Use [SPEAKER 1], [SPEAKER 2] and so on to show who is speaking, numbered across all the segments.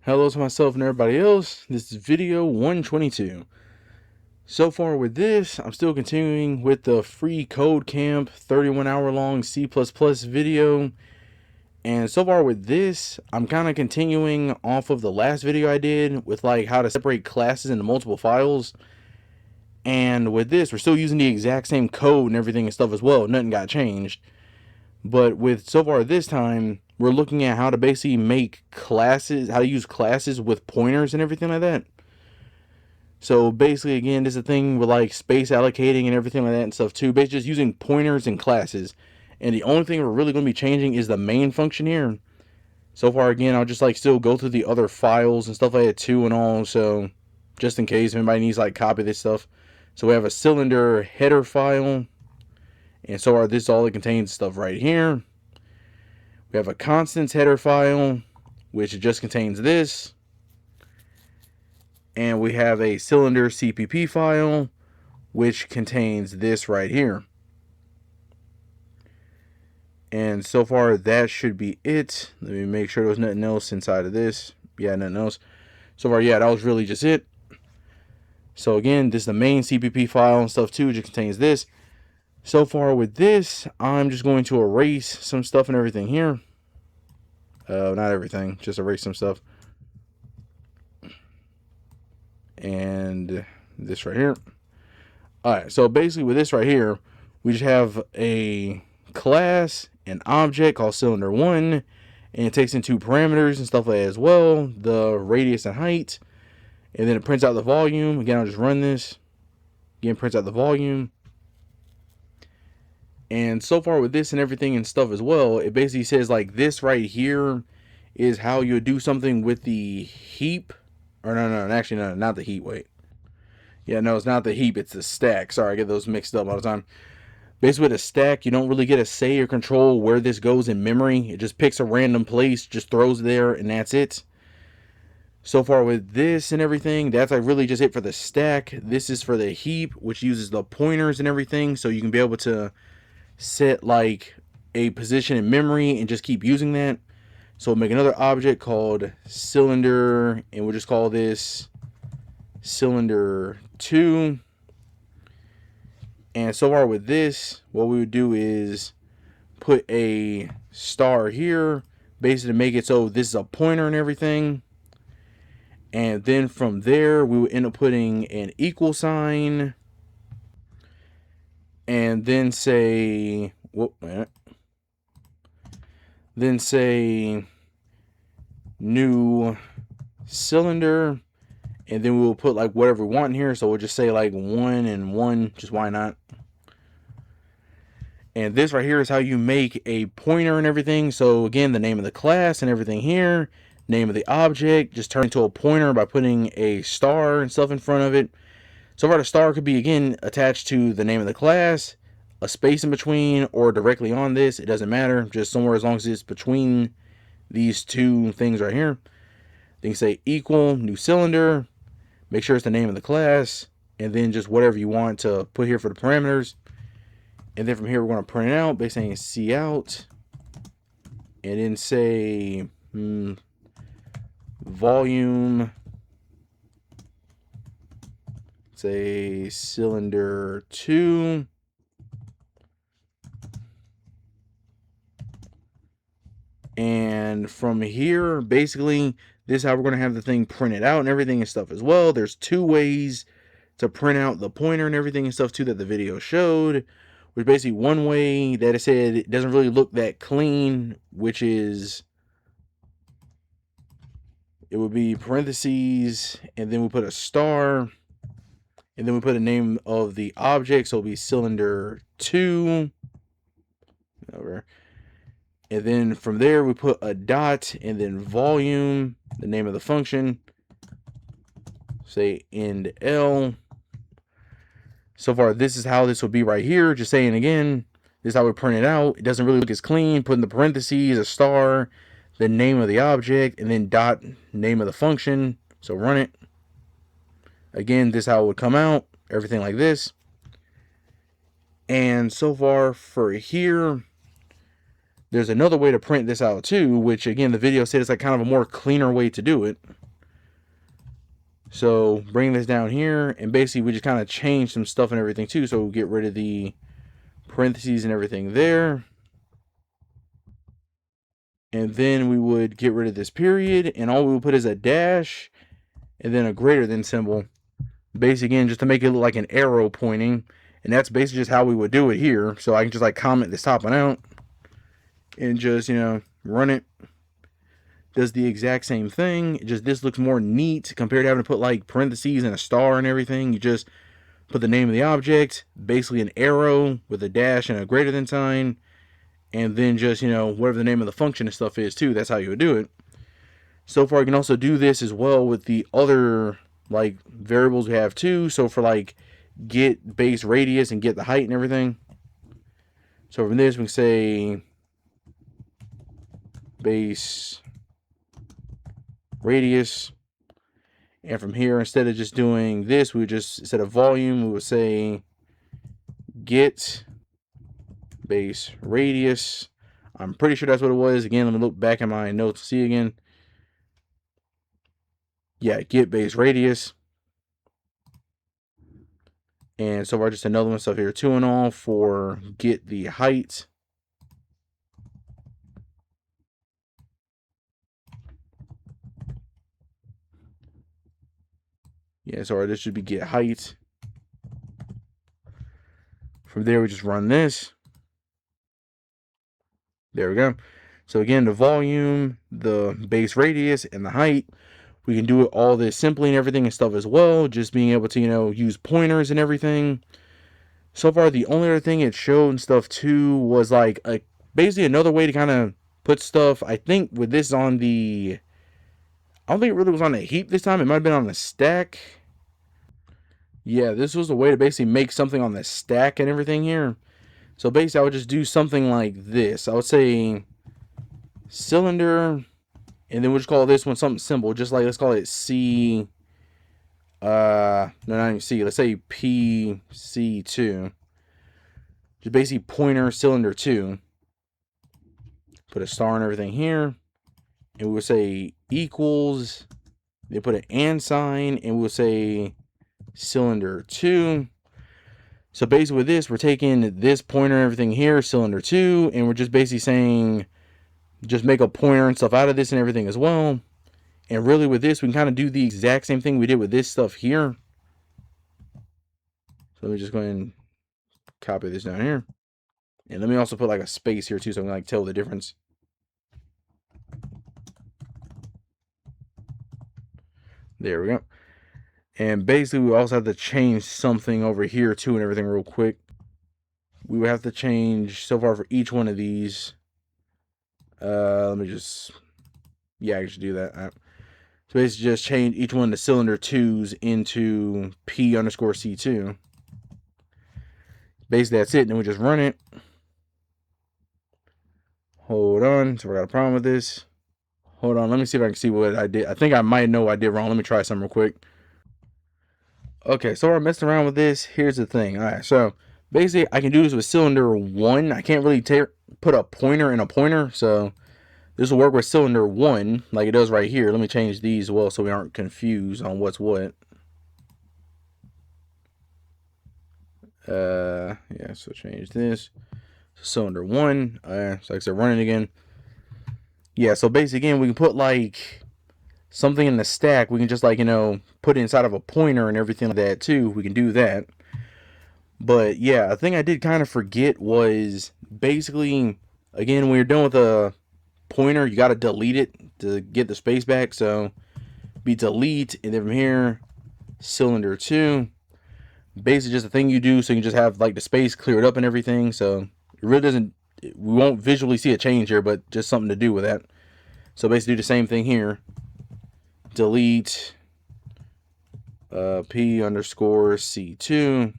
[SPEAKER 1] Hello to myself and everybody else. This is video 122. So far with this, I'm still continuing with the free code camp 31-hour long C++ video. And so far with this, I'm kind of continuing off of the last video I did with like how to separate classes into multiple files. And with this, we're still using the exact same code and everything and stuff as well. Nothing got changed. But with so far this time, we're looking at how to basically make classes, how to use classes with pointers and everything like that. So basically, again, this is a thing with like space allocating and everything like that and stuff too. Basically, just using pointers and classes. And the only thing we're really going to be changing is the main function here. So far, again, I'll just like still go through the other files and stuff like that too and all. So just in case if anybody needs like copy this stuff. So we have a cylinder header file. And so this is all it contains stuff right here. We have a constants header file, which just contains this. And we have a cylinder CPP file, which contains this right here. And so far, that should be it. Let me make sure there's nothing else inside of this. Yeah, nothing else. So far, yeah, that was really just it. So again, this is the main CPP file and stuff too, which contains this. So far with this, I'm just going to erase some stuff and everything here. Not everything, just erase some stuff. And this right here. Alright, so basically with this right here, we just have a class, an object called cylinder1, and it takes in two parameters and stuff like that as well, the radius and height, and then it prints out the volume. Again, I'll just run this. Again, prints out the volume. And so far with this and everything and stuff as well, it basically says like this right here is how you do something with the heap. Or no, actually no, not the heap, wait. Yeah, no, it's not the heap, it's the stack. Sorry, I get those mixed up all the time. Basically with a stack, you don't really get a say or control where this goes in memory. It just picks a random place, just throws it there, and that's it. So far with this and everything, that's like really just it for the stack. This is for the heap, which uses the pointers and everything, so you can be able to set like a position in memory and just keep using that. So we'll make another object called cylinder, and we'll just call this cylinder2. And so far with this, what we would do is put a star here, basically to make it so this is a pointer and everything. And then from there, we would end up putting an equal sign. And then say, then say new cylinder, and then we'll put like whatever we want in here. So we'll just say like 1 and 1, just why not? And this right here is how you make a pointer and everything. So again, the name of the class and everything here, name of the object, just turn into a pointer by putting a star and stuff in front of it. So far, the star could be, again, attached to the name of the class, a space in between, or directly on this. It doesn't matter. Just somewhere as long as it's between these two things right here. Then you say equal, new cylinder. Make sure it's the name of the class. And then just whatever you want to put here for the parameters. And then from here, we're going to print it out by saying cout. And then say volume. Say cylinder 2. And from here, basically, this is how we're going to have the thing printed out and everything and stuff as well. There's two ways to print out the pointer and everything and stuff too that the video showed. Which basically one way that it said it doesn't really look that clean, which is it would be parentheses, and then we put a star. And then we put a name of the object, so it'll be cylinder 2. Over. And then from there, we put a dot, and then volume, the name of the function. Say end L. So far, this is how this will be right here. Just saying again, this is how we print it out. It doesn't really look as clean. Put in the parentheses, a star, the name of the object, and then dot, name of the function. So run it. Again, this is how it would come out. Everything like this. And so far for here, there's another way to print this out too, which again, the video said is like kind of a more cleaner way to do it. So bring this down here, and basically we just kind of change some stuff and everything too. So we'll get rid of the parentheses and everything there. And then we would get rid of this period, and all we would put is a dash and then a greater than symbol. Basically, again, just to make it look like an arrow pointing. And that's basically just how we would do it here. So I can just like comment this top one out and just, run it. Does the exact same thing. Just this looks more neat compared to having to put like parentheses and a star and everything. You just put the name of the object, basically an arrow with a dash and a greater than sign, and then just, whatever the name of the function and stuff is too. That's how you would do it. So far, you can also do this as well with the other like variables we have too. So for like get base radius and get the height and everything. So from this we can say base radius, and from here, instead of just doing this, we would just, instead of volume, we would say get base radius. I'm pretty sure that's what it was. Again, let me look back at my notes to see again. Yeah, get base radius. And so far, just another one stuff here, 2 and all for get the height. Yeah, sorry, this should be get height. From there, we just run this. There we go. So again, the volume, the base radius, and the height. We can do it all this simply and everything and stuff as well. Just being able to, use pointers and everything. So far, the only other thing it showed and stuff too was like basically another way to kind of put stuff. I think with this on the, I don't think it really was on a heap this time. It might have been on the stack. Yeah, this was a way to basically make something on the stack and everything here. So basically, I would just do something like this. I would say cylinder, and then we'll just call this one something simple. Just like, let's call it C. No, not even C. Let's say PC2. Just basically pointer cylinder 2. Put a star and everything here. And we'll say equals. They put an and sign, and we'll say cylinder 2. So basically with this, we're taking this pointer and everything here, cylinder 2, and we're just basically saying, just make a pointer and stuff out of this and everything as well. And really with this, we can kind of do the exact same thing we did with this stuff here. So let me just go ahead and copy this down here. And let me also put like a space here too, so I can like tell the difference. There we go. And basically we also have to change something over here too and everything real quick. We would have to change so far for each one of these. Let me just, yeah, I should do that. So basically just change each one of the cylinder 2s into P underscore C2. Basically that's it, and then we just run it. Hold on, so we got a problem with this. Hold on, let me see if I can see what I did. I think I might know what I did wrong. Let me try something real quick. Okay, so I messed around with this. Here's the thing. All right, so basically I can do this with cylinder 1. I can't really put a pointer in a pointer, so this will work with cylinder 1 like it does right here. Let me change these as well so we aren't confused on what's what. Yeah, so change this. Cylinder 1. So like I said, running again. Yeah, so basically again, we can put like something in the stack. We can just like, put it inside of a pointer and everything like that too. We can do that. But yeah, a thing I did kind of forget was basically, again, when you're done with a pointer, you got to delete it to get the space back. So be delete, and then from here, cylinder 2. Basically just a thing you do so you can just have like the space cleared up and everything. So it really doesn't, we won't visually see a change here, but just something to do with that. So basically do the same thing here. Delete P underscore C2.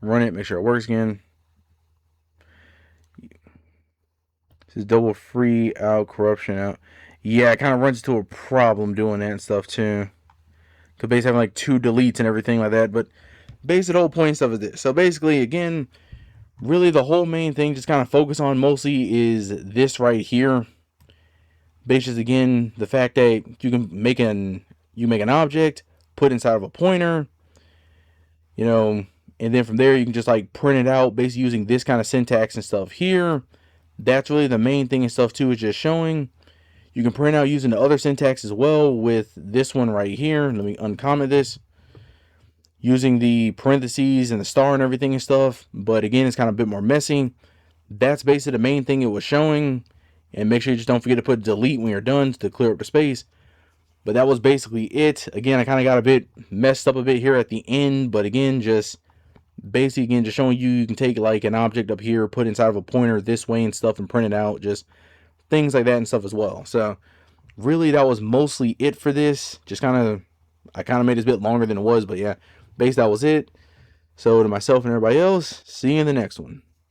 [SPEAKER 1] Run it, make sure it works again. This is double free out, corruption out. Yeah, it kind of runs into a problem doing that and stuff too. Because basically having like 2 deletes and everything like that. But basically the whole point stuff is this. So basically, again, really the whole main thing just kind of focus on mostly is this right here. Basically, again, the fact that you can make an object, put inside of a pointer, you know, and then from there you can just like print it out basically using this kind of syntax and stuff here. That's really the main thing and stuff too, is just showing. You can print out using the other syntax as well with this one right here. Let me uncomment this. Using the parentheses and the star and everything and stuff. But again, it's kind of a bit more messy. That's basically the main thing it was showing. And make sure you just don't forget to put delete when you're done to clear up the space. But that was basically it. Again, I kind of got a bit messed up a bit here at the end. But again, just basically, again, just showing you can take like an object up here, put inside of a pointer this way and stuff and print it out. Just things like that and stuff as well. So really, that was mostly it for this. Just I kind of made this a bit longer than it was. But yeah, basically that was it. So to myself and everybody else, see you in the next one.